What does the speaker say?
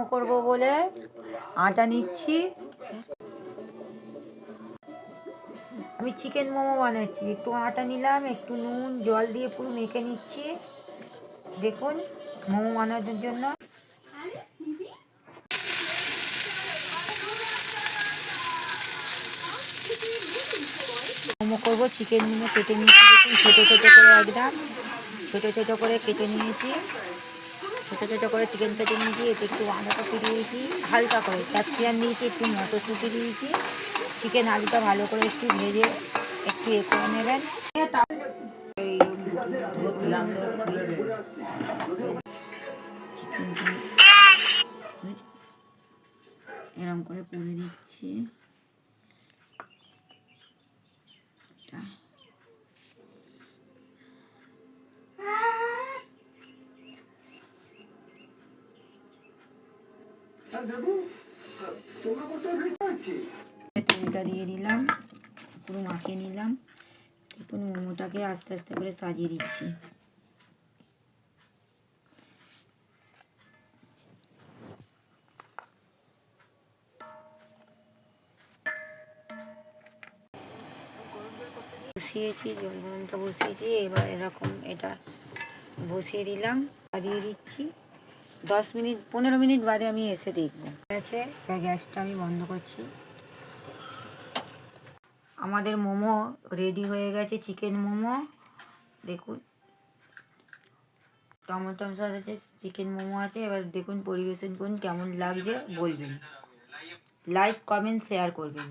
মোমো করব বলে আটা নিচ্ছি। আমি চিকেন মোমো বানাচ্ছি। একটু আটা নিলাম, একটু নুন জল দিয়ে পুরো মেখে নিচ্ছি। দেখুন মোমো বানানোর জন্য মোমো করবো। চিকেন মোমো কেটে নিয়েছি, দেখুন ছোটো ছোটো করে, একদম ছোটো ছোটো করে কেটে নিয়েছি। ছোটো ছোটো করে চিকেন কেটে নিয়েছি। এতে একটু বাঁধাকপি দিয়েছি, হালকা করে ক্যাপসিকাম দিয়েছি, একটু মটরশুঁটি দিয়েছি। চিকেন আলুটা ভালো করে একটু ভেজে একটু করে নেবেন। এরম করে পুড়ে দিচ্ছি। তেলটা দিয়ে দিলাম, পুরো মাখিয়ে নিলাম। দেখুন মোমোটাকে আস্তে আস্তে করে সাজিয়ে দিচ্ছি। বসিয়েছি, জল গরমটা বসিয়েছি। এবার এরকম এটা বসিয়ে দিলাম, দিয়ে দিচ্ছি। 10 মিনিট 15 মিনিট বাদে আমি এসে দেখবো। আছে, গ্যাসটা আমি বন্ধ করছি। আমাদের মোমো রেডি হয়ে গেছে, চিকেন মোমো। দেখুন টমেটো সস আছে, চিকেন মোমো আছে। এবার দেখুন পরিবেশন করুন, কেমন লাগছে বলবেন। লাইক কমেন্ট শেয়ার করবেন।